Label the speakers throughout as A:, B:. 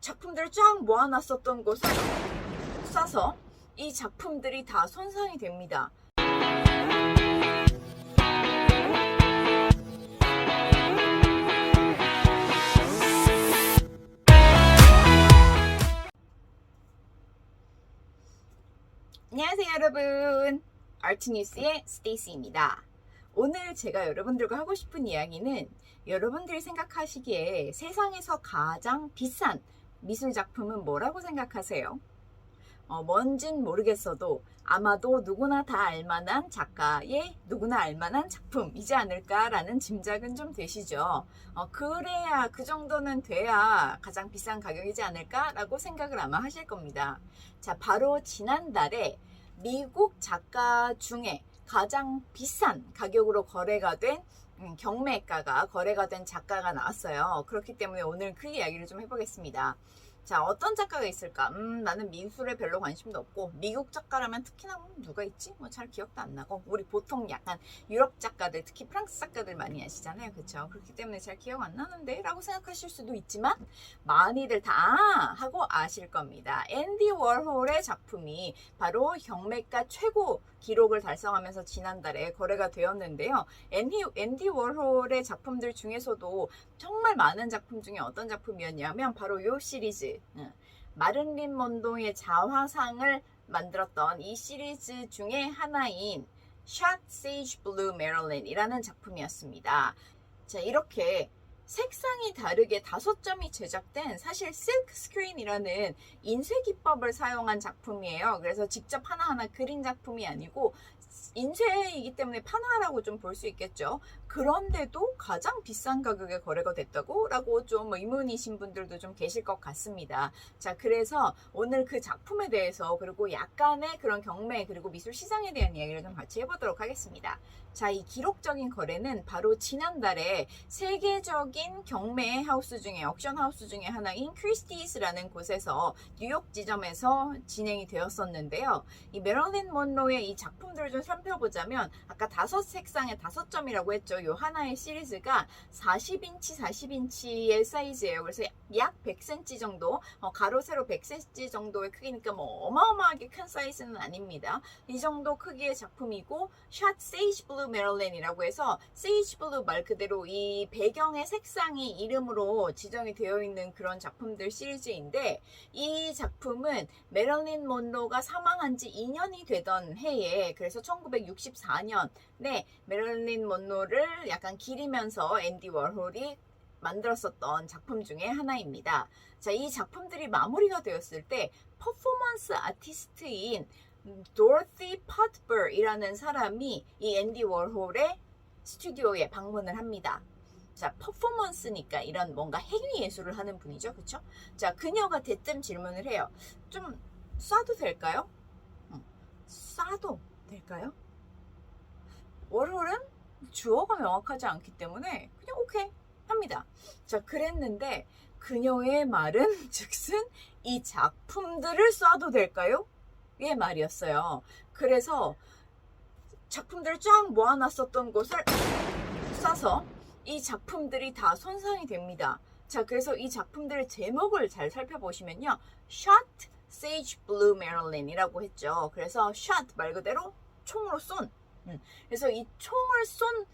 A: 작품들을 쫙 모아놨었던 곳을 싸서 이 작품들이 다 손상이 됩니다. 안녕하세요 여러분, 아트뉴스의 스테이시입니다. 오늘 제가 여러분들과 하고 싶은 이야기는 여러분들이 생각하시기에 세상에서 가장 비싼 미술 작품은 뭐라고 생각하세요? 뭔진 모르겠어도 아마도 누구나 다 알만한 작가의 누구나 알만한 작품이지 않을까라는 짐작은 좀 되시죠? 그래야 그 정도는 돼야 가장 비싼 가격이지 않을까라고 생각을 아마 하실 겁니다. 자, 바로 지난달에 미국 작가 중에 가장 비싼 가격으로 거래가 된 경매가가 거래가 된 작가가 나왔어요. 그렇기 때문에 오늘 그 이야기를 좀 해보겠습니다. 자, 어떤 작가가 있을까? 나는 미술에 별로 관심도 없고, 미국 작가라면 특히나 누가 있지? 잘 기억도 안 나고, 우리 보통 약간 유럽 작가들, 특히 프랑스 작가들 많이 아시잖아요. 그렇죠? 그렇기 때문에 잘 기억 안 나는데? 라고 생각하실 수도 있지만, 많이들 다 하고 아실 겁니다. 앤디 워홀의 작품이 바로 경매가 최고 기록을 달성하면서 지난달에 거래가 되었는데요. 앤디 워홀의 작품들 중에서도 정말 많은 작품 중에 어떤 작품이었냐면 바로 이 시리즈, 마릴린 먼로의 자화상을 만들었던 이 시리즈 중에 하나인 Shot Sage Blue Marilyn이라는 작품이었습니다. 자, 이렇게 색상이 다르게 5점이 제작된 사실 실크 스크린이라는 인쇄 기법을 사용한 작품이에요. 그래서 직접 하나하나 그린 작품이 아니고 인쇄이기 때문에 판화라고 좀 볼 수 있겠죠. 그런데도 가장 비싼 가격에 거래가 됐다고? 라고 좀 의문이신 분들도 좀 계실 것 같습니다. 자, 그래서 오늘 그 작품에 대해서 그리고 약간의 그런 경매 그리고 미술 시장에 대한 이야기를 좀 같이 해보도록 하겠습니다. 자, 이 기록적인 거래는 바로 지난달에 세계적인 경매 하우스 중에 옥션 하우스 중에 하나인 크리스티스라는 곳에서 뉴욕 지점에서 진행이 되었었는데요. 이 메릴린 먼로의 이 작품들을 좀 살펴보자면 아까 5색상의 5점이라고 했죠. 요 하나의 시리즈가 40인치의 사이즈예요. 그래서 약 100cm 정도, 가로 세로 100cm 정도의 크기니까 뭐 어마어마하게 큰 사이즈는 아닙니다. 이 정도 크기의 작품이고 Shot Sage Blue Marilyn이라고 해서 세이지 블루 말 그대로 이 배경의 색상이 이름으로 지정이 되어 있는 그런 작품들 시리즈인데, 이 작품은 메릴린 먼로가 사망한 지 2년이 되던 해에, 그래서 1964년에 메릴린 먼로를 약간 기리면서 앤디 워홀이 만들었었던 작품 중에 하나입니다. 자, 이 작품들이 마무리가 되었을 때 퍼포먼스 아티스트인 도로티 팟버이라는 사람이 이 앤디 워홀의 스튜디오에 방문을 합니다. 자, 퍼포먼스니까 이런 뭔가 행위 예술을 하는 분이죠. 그쵸? 자, 그녀가 대뜸 질문을 해요. 좀 쏴도 될까요? 쏴도 될까요? 워홀은 주어가 명확하지 않기 때문에 그냥 오케이 합니다. 자, 그랬는데 그녀의 말은 즉슨 이 작품들을 쏴도 될까요? 의 말이었어요. 그래서 작품들을 쫙 모아놨었던 곳을 쏴서 이 작품들이 다 손상이 됩니다. 자, 그래서 이 작품들의 제목을 잘 살펴보시면요, Shot Sage Blue Marilyn이라고 했죠. 그래서 shot 말 그대로 총으로 쏜. 그래서 이 총을 쏜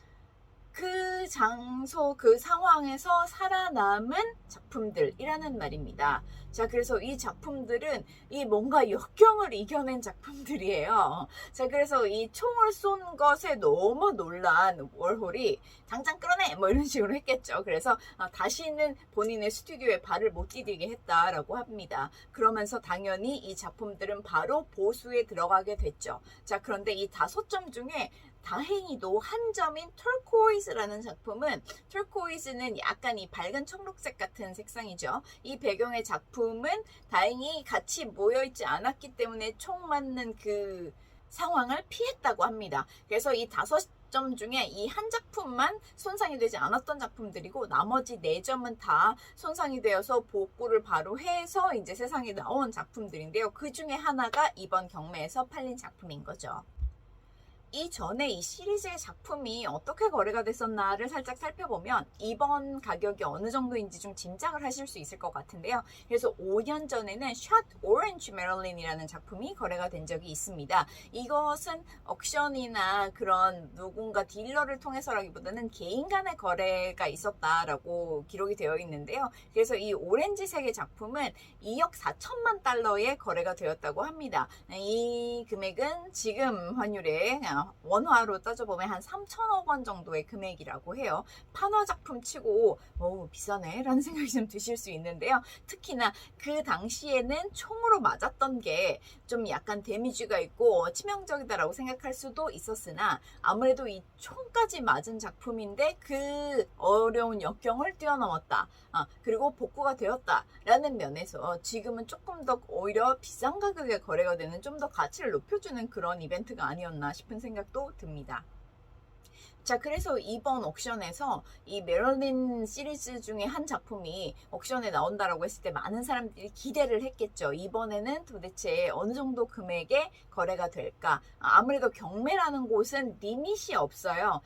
A: 그 장소, 그 상황에서 살아남은 작품들이라는 말입니다. 자, 그래서 이 작품들은 이 뭔가 역경을 이겨낸 작품들이에요. 자, 그래서 이 총을 쏜 것에 너무 놀란 워홀이 당장 끌어내! 뭐 이런 식으로 했겠죠. 그래서 다시는 본인의 스튜디오에 발을 못 디디게 했다라고 합니다. 그러면서 당연히 이 작품들은 바로 보수에 들어가게 됐죠. 자, 그런데 이 5점 중에 다행히도 한 점인 터코이즈라는 작품은, 터코이즈는 약간 이 밝은 청록색 같은 색상이죠. 이 배경의 작품은 다행히 같이 모여있지 않았기 때문에 총 맞는 그 상황을 피했다고 합니다. 그래서 이 5점 중에 이 한 작품만 손상이 되지 않았던 작품들이고, 나머지 4점은 다 손상이 되어서 복구를 바로 해서 이제 세상에 나온 작품들인데요. 그 중에 하나가 이번 경매에서 팔린 작품인 거죠. 이전에 이 시리즈의 작품이 어떻게 거래가 됐었나를 살짝 살펴보면 이번 가격이 어느 정도인지 좀 짐작을 하실 수 있을 것 같은데요. 그래서 5년 전에는 샷 오렌지 메릴린이라는 작품이 거래가 된 적이 있습니다. 이것은 옥션이나 그런 누군가 딜러를 통해서라기보다는 개인 간의 거래가 있었다라고 기록이 되어 있는데요. 그래서 이 오렌지색의 작품은 2억 4천만 달러에 거래가 되었다고 합니다. 이 금액은 지금 환율에 원화로 따져보면 한 3천억 원 정도의 금액이라고 해요. 판화 작품 치고 비싸네 라는 생각이 좀 드실 수 있는데요. 특히나 그 당시에는 총으로 맞았던 게 좀 약간 데미지가 있고 치명적이다라고 생각할 수도 있었으나 아무래도 이 총까지 맞은 작품인데 그 어려운 역경을 뛰어넘었다. 그리고 복구가 되었다라는 면에서 지금은 조금 더 오히려 비싼 가격에 거래가 되는 좀 더 가치를 높여주는 그런 이벤트가 아니었나 싶은 생각도 듭니다. 자, 그래서 이번 옥션에서 이 메릴린 시리즈 중에 한 작품이 옥션에 나온다라고 했을 때 많은 사람들이 기대를 했겠죠. 이번에는 도대체 어느 정도 금액에 거래가 될까? 아무래도 경매라는 곳은 리밋이 없어요.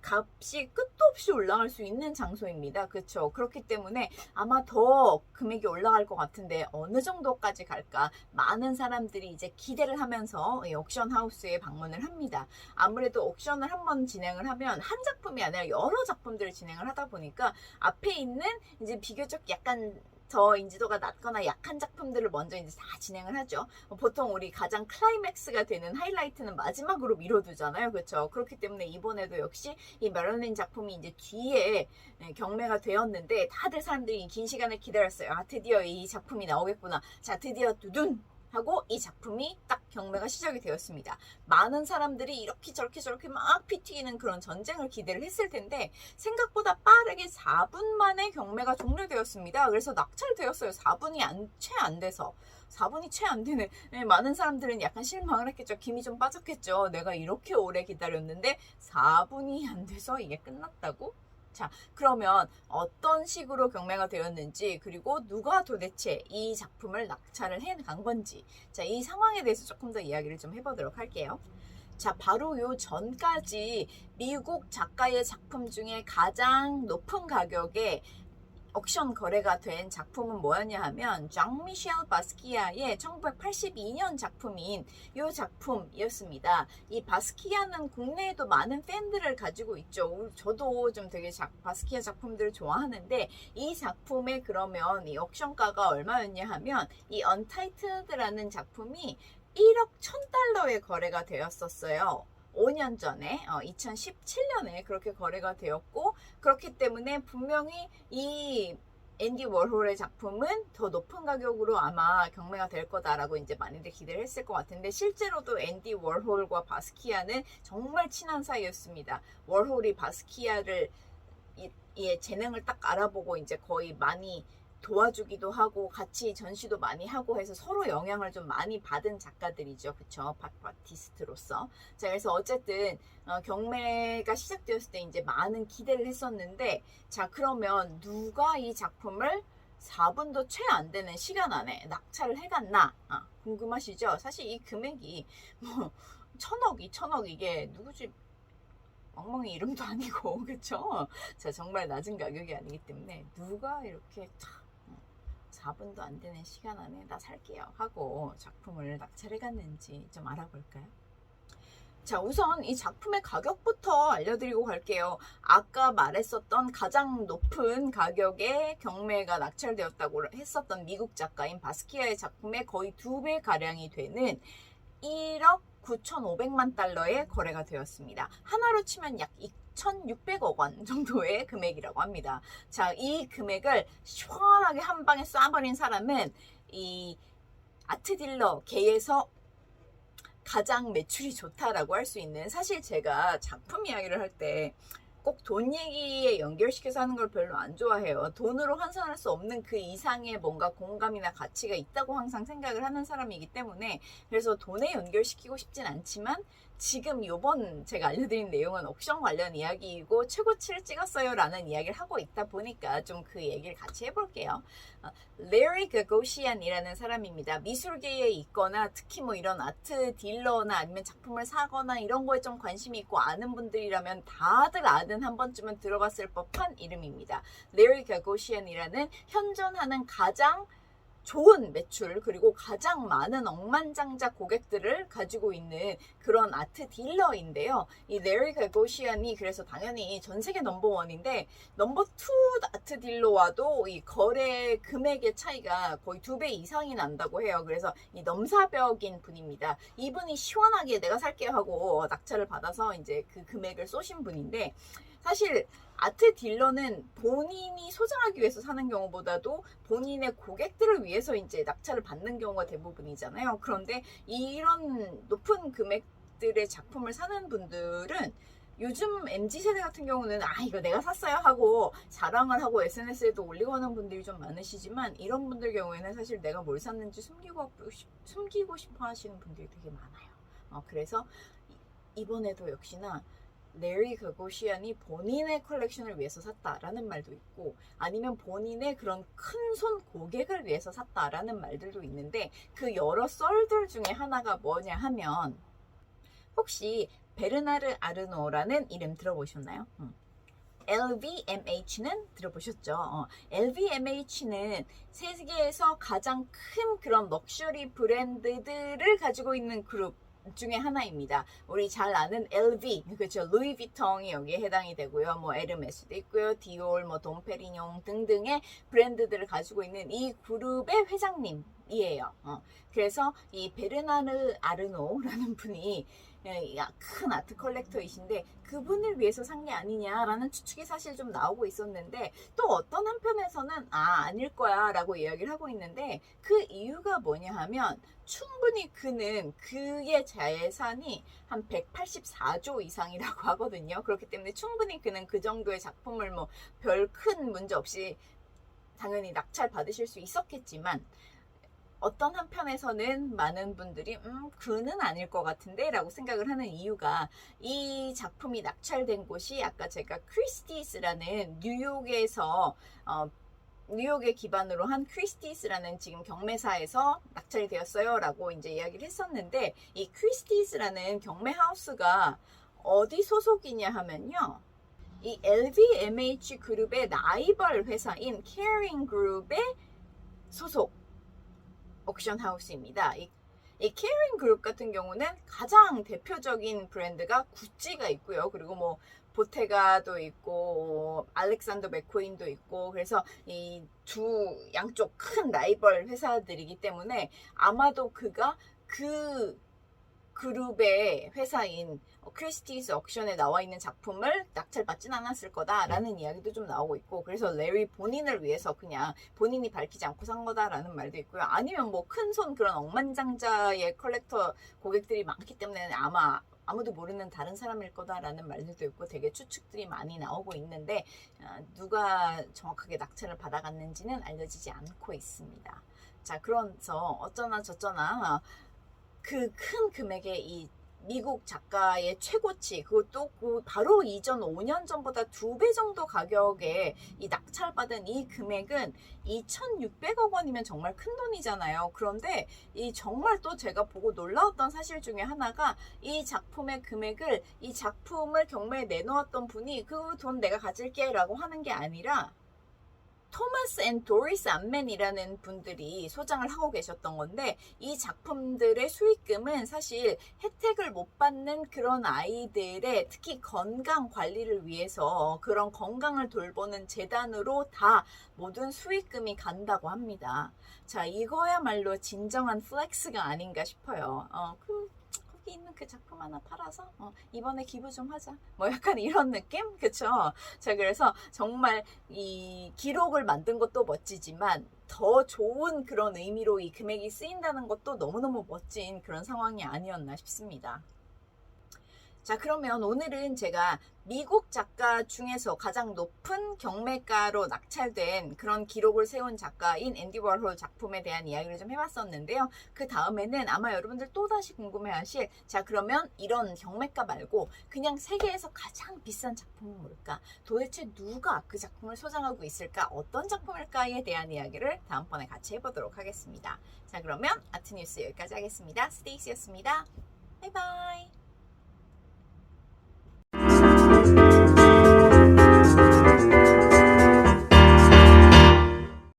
A: 값이 끝도 없이 올라갈 수 있는 장소입니다. 그렇죠? 그렇기 때문에 아마 더 금액이 올라갈 것 같은데 어느 정도까지 갈까? 많은 사람들이 이제 기대를 하면서 이 옥션 하우스에 방문을 합니다. 아무래도 옥션을 한번 진행을 하면 한 작품이 아니라 여러 작품들을 진행을 하다 보니까 앞에 있는 이제 비교적 약간 더 인지도가 낮거나 약한 작품들을 먼저 이제 다 진행을 하죠. 보통 우리 가장 클라이맥스가 되는 하이라이트는 마지막으로 미뤄두잖아요. 그렇죠? 그렇기 때문에 이번에도 역시 이 메릴린 작품이 이제 뒤에 경매가 되었는데 다들 사람들이 긴 시간을 기다렸어요. 드디어 이 작품이 나오겠구나. 자, 드디어 두둔! 하고 이 작품이 딱 경매가 시작이 되었습니다. 많은 사람들이 이렇게 저렇게 막 피튀기는 그런 전쟁을 기대를 했을 텐데 생각보다 빠르게 4분 만에 경매가 종료되었습니다. 그래서 낙찰되었어요. 4분이 채 안 돼서. 4분이 채 안 되네. 많은 사람들은 약간 실망을 했겠죠. 김이 좀 빠졌겠죠. 내가 이렇게 오래 기다렸는데 4분이 안 돼서 이게 끝났다고? 자, 그러면 어떤 식으로 경매가 되었는지 그리고 누가 도대체 이 작품을 낙찰을 해간 건지 자, 이 상황에 대해서 조금 더 이야기를 좀 해보도록 할게요. 자, 바로 요 전까지 미국 작가의 작품 중에 가장 높은 가격에 옥션 거래가 된 작품은 뭐였냐 하면 장미셸 바스키아의 1982년 작품인 이 작품이었습니다. 이 바스키아는 국내에도 많은 팬들을 가지고 있죠. 저도 좀 되게 바스키아 작품들을 좋아하는데 이 작품에 그러면 이 옥션가가 얼마였냐 하면 이 언타이틀드라는 작품이 1억 1000달러에 거래가 되었었어요. 5년 전에 2017년에 그렇게 거래가 되었고 그렇기 때문에 분명히 이 앤디 워홀의 작품은 더 높은 가격으로 아마 경매가 될 거다라고 이제 많이들 기대를 했을 것 같은데 실제로도 앤디 워홀과 바스키아는 정말 친한 사이였습니다. 워홀이 바스키아를 이 재능을 딱 알아보고 이제 거의 많이 도와주기도 하고 같이 전시도 많이 하고 해서 서로 영향을 좀 많이 받은 작가들이죠. 그쵸? 바티스트로서. 자, 그래서 어쨌든 경매가 시작되었을 때 이제 많은 기대를 했었는데 자, 그러면 누가 이 작품을 4분도 채 안 되는 시간 안에 낙찰을 해갔나? 궁금하시죠? 사실 이 금액이 뭐 1000억, 2000억 이게 누구지? 엉망이 이름도 아니고 그쵸? 자, 정말 낮은 가격이 아니기 때문에 누가 이렇게 4분도 안 되는 시간 안에 나 살게요 하고 작품을 낙찰해 갔는지 좀 알아볼까요? 자, 우선 이 작품의 가격부터 알려드리고 갈게요. 아까 말했었던 가장 높은 가격에 경매가 낙찰되었다고 했었던 미국 작가인 바스키아의 작품의 거의 2배 가량이 되는 1억 9,500만 달러에 거래가 되었습니다. 하나로 치면 약 2,600억 원 정도의 금액이라고 합니다. 자, 이 금액을 시원하게 한 방에 쏴버린 사람은 이 아트 딜러 계에서 가장 매출이 좋다라고 할 수 있는 사실 제가 작품 이야기를 할 때 꼭 돈 얘기에 연결시켜서 하는 걸 별로 안 좋아해요. 돈으로 환산할 수 없는 그 이상의 뭔가 공감이나 가치가 있다고 항상 생각을 하는 사람이기 때문에 그래서 돈에 연결시키고 싶진 않지만 지금 요번 제가 알려드린 내용은 옥션 관련 이야기이고 최고치를 찍었어요 라는 이야기를 하고 있다 보니까 좀 그 얘기를 같이 해볼게요. 레리 가고시안이라는 사람입니다. 미술계에 있거나 특히 뭐 이런 아트 딜러나 아니면 작품을 사거나 이런 거에 좀 관심이 있고 아는 분들이라면 다들 아는 한 번쯤은 들어봤을 법한 이름입니다. 레리 가고시안이라는 현존하는 가장 좋은 매출 그리고 가장 많은 억만장자 고객들을 가지고 있는 그런 아트 딜러인데요. 이 레리 가고시안이 그래서 당연히 전 세계 넘버원인데 넘버2 아트 딜러와도 이 거래 금액의 차이가 거의 2배 이상이 난다고 해요. 그래서 이 넘사벽인 분입니다. 이분이 시원하게 내가 살게 하고 낙찰을 받아서 이제 그 금액을 쏘신 분인데 사실 아트 딜러는 본인이 소장하기 위해서 사는 경우보다도 본인의 고객들을 위해서 이제 낙찰을 받는 경우가 대부분이잖아요. 그런데 이런 높은 금액들의 작품을 사는 분들은 요즘 MZ세대 같은 경우는 이거 내가 샀어요 하고 자랑을 하고 SNS에도 올리고 하는 분들이 좀 많으시지만 이런 분들 경우에는 사실 내가 뭘 샀는지 숨기고 싶어 하시는 분들이 되게 많아요. 그래서 이번에도 역시나 레리 가고시안이 본인의 컬렉션을 위해서 샀다라는 말도 있고 아니면 본인의 그런 큰 손 고객을 위해서 샀다라는 말들도 있는데 그 여러 썰들 중에 하나가 뭐냐 하면 혹시 베르나르 아르노라는 이름 들어보셨나요? LVMH는 들어보셨죠? LVMH는 세계에서 가장 큰 그런 럭셔리 브랜드들을 가지고 있는 그룹 중에 하나입니다. 우리 잘 아는 LV, 그렇죠? 루이비통이 여기에 해당이 되고요. 뭐 에르메스도 있고요. 디올, 뭐 돈페리뇽 등등의 브랜드들을 가지고 있는 이 그룹의 회장님이에요. 그래서 이 베르나르 아르노라는 분이 큰 아트 컬렉터이신데 그분을 위해서 산 게 아니냐라는 추측이 사실 좀 나오고 있었는데 또 어떤 한편에서는 아닐 거야 라고 이야기를 하고 있는데 그 이유가 뭐냐 하면 충분히 그의 재산이 한 184조 이상이라고 하거든요. 그렇기 때문에 충분히 그는 그 정도의 작품을 뭐 별 큰 문제 없이 당연히 낙찰 받으실 수 있었겠지만 어떤 한편에서는 많은 분들이 그는 아닐 것 같은데 라고 생각을 하는 이유가 이 작품이 낙찰된 곳이 아까 제가 크리스티스라는 뉴욕에 기반으로 한 크리스티스라는 지금 경매사에서 낙찰이 되었어요 라고 이제 이야기를 했었는데 이 크리스티스라는 경매 하우스가 어디 소속이냐 하면요. 이 LVMH 그룹의 라이벌 회사인 캐링 그룹의 소속 옥션 하우스입니다. 이 캐링 그룹 같은 경우는 가장 대표적인 브랜드가 구찌가 있고요. 그리고 뭐 보테가도 있고 알렉산더 맥퀸도 있고 그래서 이 두 양쪽 큰 라이벌 회사들이기 때문에 아마도 그가 그 그룹의 회사인 크리스티스 옥션에 나와 있는 작품을 낙찰받진 않았을 거다라는 이야기도 좀 나오고 있고 그래서 레리 본인을 위해서 그냥 본인이 밝히지 않고 산 거다라는 말도 있고요. 아니면 뭐 큰손 그런 억만장자의 컬렉터 고객들이 많기 때문에 아무도 모르는 다른 사람일 거다라는 말들도 있고 되게 추측들이 많이 나오고 있는데 누가 정확하게 낙찰을 받아갔는지는 알려지지 않고 있습니다. 자, 그래서 어쩌나 저쩌나 그 큰 금액의 이 미국 작가의 최고치 그것도 바로 이전 5년 전보다 2배 정도 가격에 이 낙찰받은 이 금액은 2,600억 원이면 정말 큰 돈이잖아요. 그런데 이 정말 또 제가 보고 놀라웠던 사실 중에 하나가 이 작품의 금액을 이 작품을 경매에 내놓았던 분이 그 돈 내가 가질게 라고 하는 게 아니라 토마스 앤 도리스 암맨이라는 분들이 소장을 하고 계셨던 건데 이 작품들의 수익금은 사실 혜택을 못 받는 그런 아이들의 특히 건강 관리를 위해서 그런 건강을 돌보는 재단으로 다 모든 수익금이 간다고 합니다. 자, 이거야말로 진정한 플렉스가 아닌가 싶어요. 있는 그 작품 하나 팔아서 이번에 기부 좀 하자 뭐 약간 이런 느낌? 그쵸? 자, 그래서 정말 이 기록을 만든 것도 멋지지만 더 좋은 그런 의미로 이 금액이 쓰인다는 것도 너무너무 멋진 그런 상황이 아니었나 싶습니다. 자, 그러면 오늘은 제가 미국 작가 중에서 가장 높은 경매가로 낙찰된 그런 기록을 세운 작가인 앤디 워홀 작품에 대한 이야기를 좀 해봤었는데요. 그 다음에는 아마 여러분들 또다시 궁금해하실, 자, 그러면 이런 경매가 말고 그냥 세계에서 가장 비싼 작품은 뭘까? 도대체 누가 그 작품을 소장하고 있을까? 어떤 작품일까에 대한 이야기를 다음번에 같이 해보도록 하겠습니다. 자, 그러면 아트뉴스 여기까지 하겠습니다. 스테이시였습니다. 바이바이.